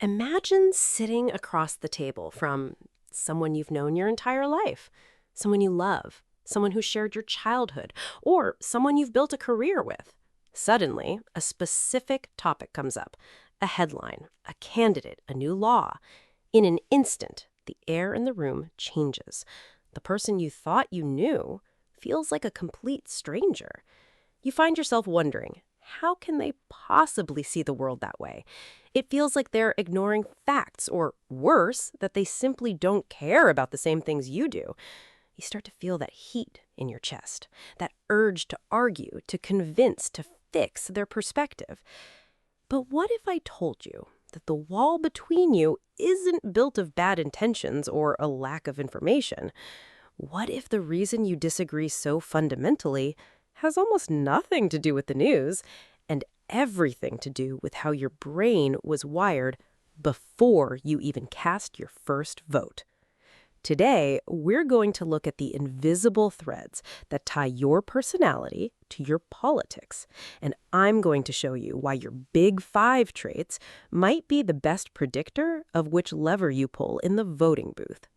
Imagine sitting across the table from someone you've known your entire life, someone you love, someone who shared your childhood, or someone you've built a career with. Suddenly, a specific topic comes up, a headline, a candidate, a new law. In an instant, the air in the room changes. The person you thought you knew feels like a complete stranger. You find yourself wondering, how can they possibly see the world that way? It feels like they're ignoring facts, or worse, that they simply don't care about the same things you do. You start to feel that heat in your chest, that urge to argue, to convince, to fix their perspective. But what if I told you that the wall between you isn't built of bad intentions or a lack of information? What if the reason you disagree so fundamentally has almost nothing to do with the news and everything to do with how your brain was wired before you even cast your first vote? Today, we're going to look at the invisible threads that tie your personality to your politics. And I'm going to show you why your big five traits might be the best predictor of which lever you pull in the voting booth.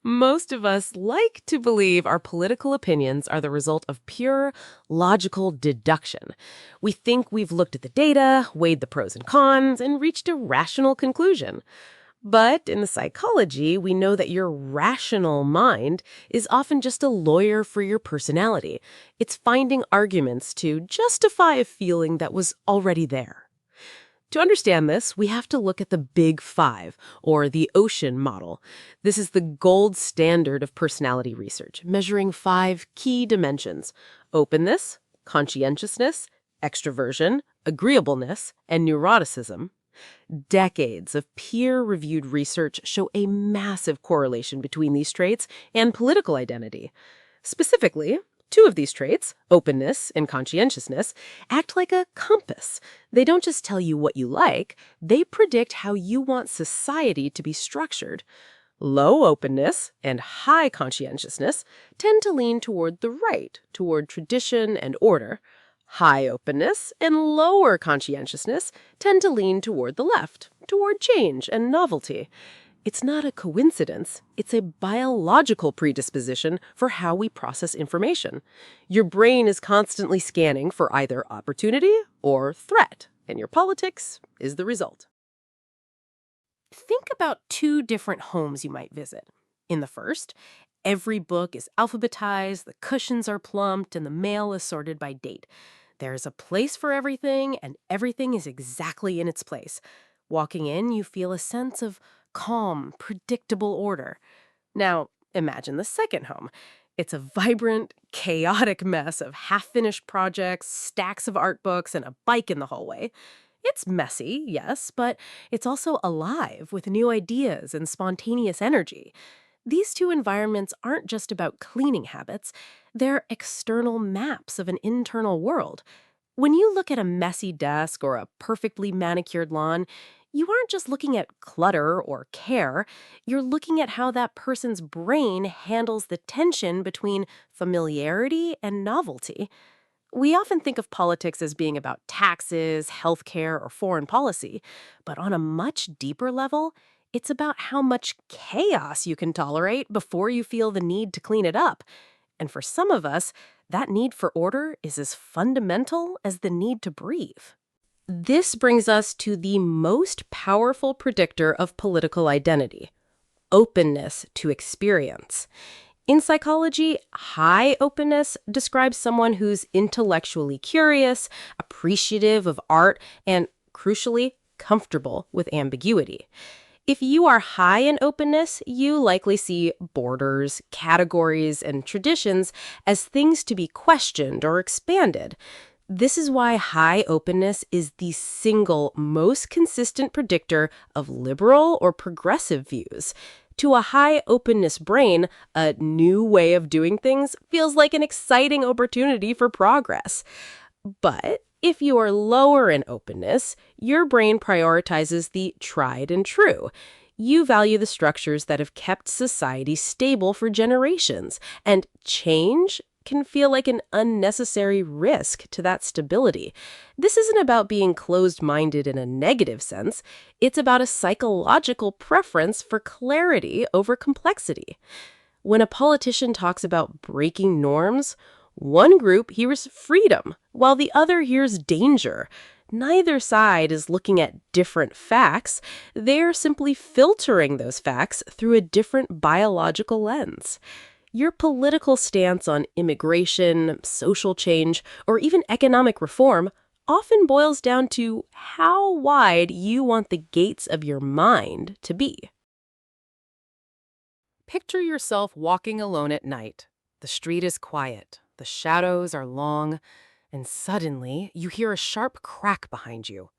Most of us like to believe our political opinions are the result of pure logical deduction. We think we've looked at the data, weighed the pros and cons, and reached a rational conclusion. But in the psychology, we know that your rational mind is often just a lawyer for your personality. It's finding arguments to justify a feeling that was already there. To understand this, we have to look at the Big Five, or the Ocean model. This is the gold standard of personality research, measuring 5 key dimensions: openness, conscientiousness, extroversion, agreeableness, and neuroticism. Decades of peer-reviewed research show a massive correlation between these traits and political identity. Specifically, 2 of these traits, openness and conscientiousness, act like a compass. They don't just tell you what you like, they predict how you want society to be structured. Low openness and high conscientiousness tend to lean toward the right, toward tradition and order. High openness and lower conscientiousness tend to lean toward the left, toward change and novelty. It's not a coincidence. It's a biological predisposition for how we process information. Your brain is constantly scanning for either opportunity or threat, and your politics is the result. Think about 2 different homes you might visit. In the first, every book is alphabetized, the cushions are plumped, and the mail is sorted by date. There's a place for everything, and everything is exactly in its place. Walking in, you feel a sense of calm, predictable order. Now, imagine the second home. It's a vibrant, chaotic mess of half-finished projects, stacks of art books, and a bike in the hallway. It's messy, yes, but it's also alive with new ideas and spontaneous energy. These 2 environments aren't just about cleaning habits, they're external maps of an internal world. When you look at a messy desk or a perfectly manicured lawn, you aren't just looking at clutter or care, you're looking at how that person's brain handles the tension between familiarity and novelty. We often think of politics as being about taxes, healthcare, or foreign policy, but on a much deeper level, it's about how much chaos you can tolerate before you feel the need to clean it up. And for some of us, that need for order is as fundamental as the need to breathe. This brings us to the most powerful predictor of political identity: openness to experience. In psychology, high openness describes someone who's intellectually curious, appreciative of art, and, crucially, comfortable with ambiguity. If you are high in openness, you likely see borders, categories, and traditions as things to be questioned or expanded. This is why high openness is the single most consistent predictor of liberal or progressive views. To a high openness brain, a new way of doing things feels like an exciting opportunity for progress. But if you are lower in openness, your brain prioritizes the tried and true. You value the structures that have kept society stable for generations, and change can feel like an unnecessary risk to that stability. This isn't about being closed-minded in a negative sense. It's about a psychological preference for clarity over complexity. When a politician talks about breaking norms, one group hears freedom, while the other hears danger. Neither side is looking at different facts. They're simply filtering those facts through a different biological lens. Your political stance on immigration, social change, or even economic reform often boils down to how wide you want the gates of your mind to be. Picture yourself walking alone at night. The street is quiet, the shadows are long, and suddenly you hear a sharp crack behind you.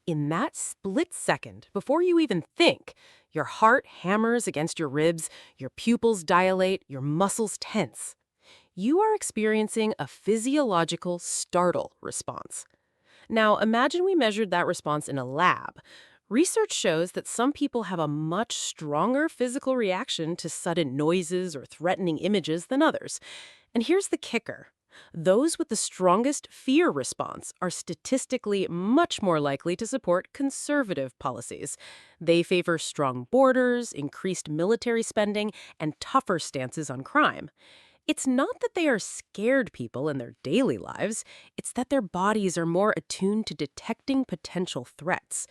In that split second, before you even think, your heart hammers against your ribs, your pupils dilate, your muscles tense. You are experiencing a physiological startle response. Now, imagine we measured that response in a lab. Research shows that some people have a much stronger physical reaction to sudden noises or threatening images than others. And here's the kicker. Those with the strongest fear response are statistically much more likely to support conservative policies. They favor strong borders, increased military spending, and tougher stances on crime. It's not that they are scared people in their daily lives, it's that their bodies are more attuned to detecting potential threats.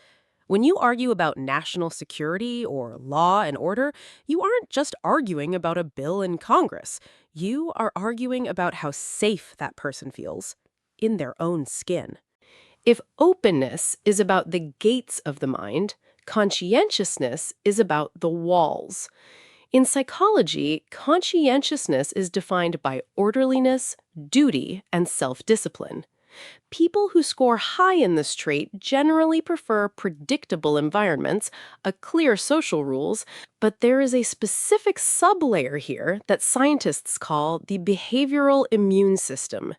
When you argue about national security or law and order, you aren't just arguing about a bill in Congress. You are arguing about how safe that person feels in their own skin. If openness is about the gates of the mind, conscientiousness is about the walls. In psychology, conscientiousness is defined by orderliness, duty, and self-discipline. People who score high in this trait generally prefer predictable environments, clear social rules, but there is a specific sublayer here that scientists call the behavioral immune system.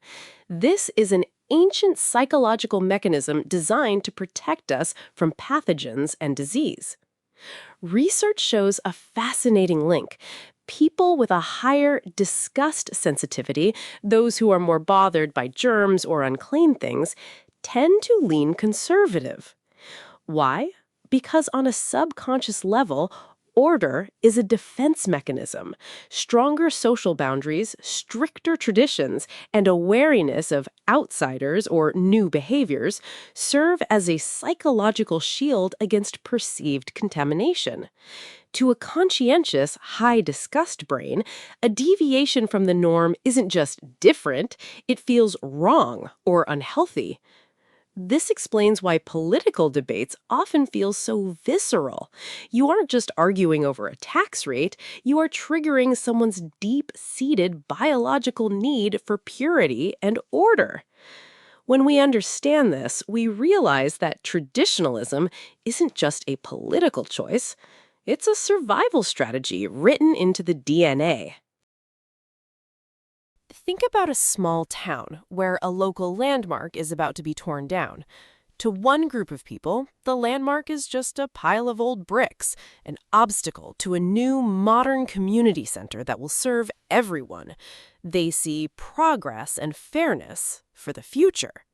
This is an ancient psychological mechanism designed to protect us from pathogens and disease. Research shows a fascinating link. People with a higher disgust sensitivity, those who are more bothered by germs or unclean things, tend to lean conservative. Why? Because on a subconscious level, order is a defense mechanism. Stronger social boundaries, stricter traditions, and a wariness of outsiders or new behaviors serve as a psychological shield against perceived contamination. To a conscientious, high disgust brain, a deviation from the norm isn't just different, it feels wrong or unhealthy. This explains why political debates often feel so visceral. You aren't just arguing over a tax rate, you are triggering someone's deep-seated biological need for purity and order. When we understand this, we realize that traditionalism isn't just a political choice, it's a survival strategy written into the DNA. Think about a small town where a local landmark is about to be torn down. To one group of people, the landmark is just a pile of old bricks, an obstacle to a new modern community center that will serve everyone. They see progress and fairness for the future.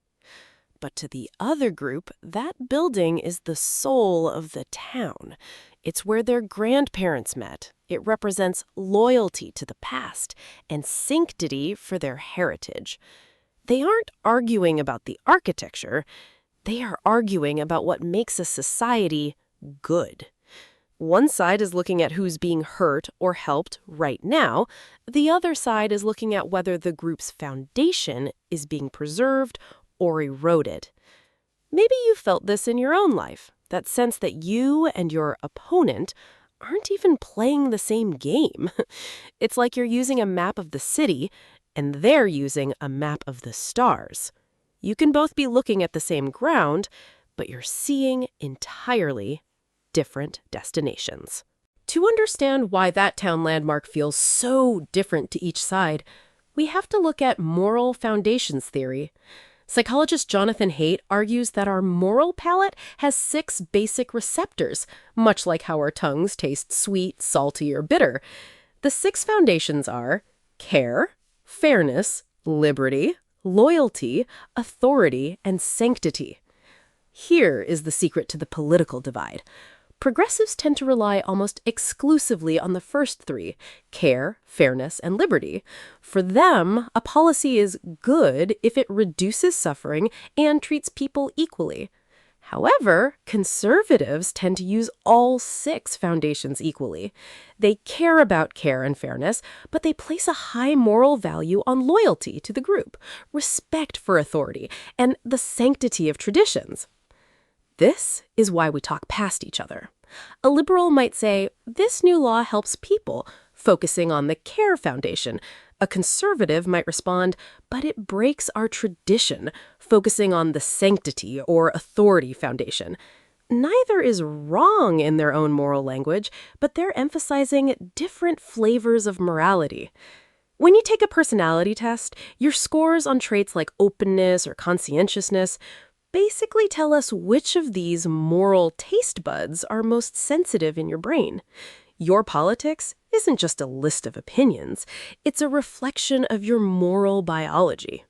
But to the other group, that building is the soul of the town. It's where their grandparents met. It represents loyalty to the past and sanctity for their heritage. They aren't arguing about the architecture. They are arguing about what makes a society good. One side is looking at who's being hurt or helped right now. The other side is looking at whether the group's foundation is being preserved or eroded. Maybe you felt this in your own life, that sense that you and your opponent aren't even playing the same game. It's like you're using a map of the city, and they're using a map of the stars. You can both be looking at the same ground, but you're seeing entirely different destinations. To understand why that town landmark feels so different to each side, we have to look at moral foundations theory. Psychologist Jonathan Haidt argues that our moral palate has 6 basic receptors, much like how our tongues taste sweet, salty, or bitter. The 6 foundations are care, fairness, liberty, loyalty, authority, and sanctity. Here is the secret to the political divide. Progressives tend to rely almost exclusively on the first three: care, fairness, and liberty. For them, a policy is good if it reduces suffering and treats people equally. However, conservatives tend to use all six foundations equally. They care about care and fairness, but they place a high moral value on loyalty to the group, respect for authority, and the sanctity of traditions. This is why we talk past each other. A liberal might say, this new law helps people, focusing on the care foundation. A conservative might respond, but it breaks our tradition, focusing on the sanctity or authority foundation. Neither is wrong in their own moral language, but they're emphasizing different flavors of morality. When you take a personality test, your scores on traits like openness or conscientiousness basically tell us which of these moral taste buds are most sensitive in your brain. Your politics isn't just a list of opinions, it's a reflection of your moral biology.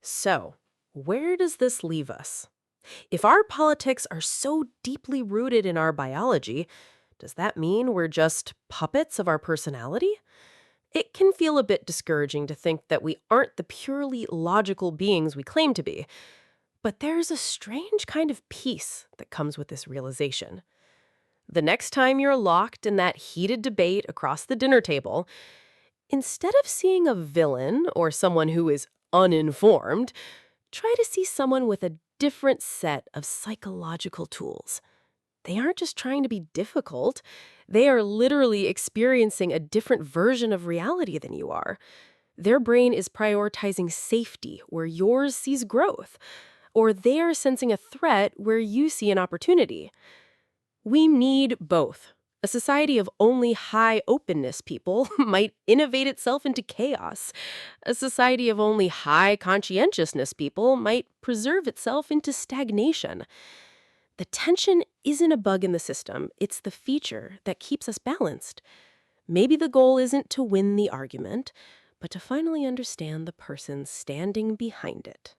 So, where does this leave us? If our politics are so deeply rooted in our biology, does that mean we're just puppets of our personality? It can feel a bit discouraging to think that we aren't the purely logical beings we claim to be. But there's a strange kind of peace that comes with this realization. The next time you're locked in that heated debate across the dinner table, instead of seeing a villain or someone who is uninformed, try to see someone with a different set of psychological tools. They aren't just trying to be difficult. They are literally experiencing a different version of reality than you are. Their brain is prioritizing safety where yours sees growth, or they are sensing a threat where you see an opportunity. We need both. A society of only high openness people might innovate itself into chaos. A society of only high conscientiousness people might preserve itself into stagnation. The tension isn't a bug in the system, it's the feature that keeps us balanced. Maybe the goal isn't to win the argument, but to finally understand the person standing behind it.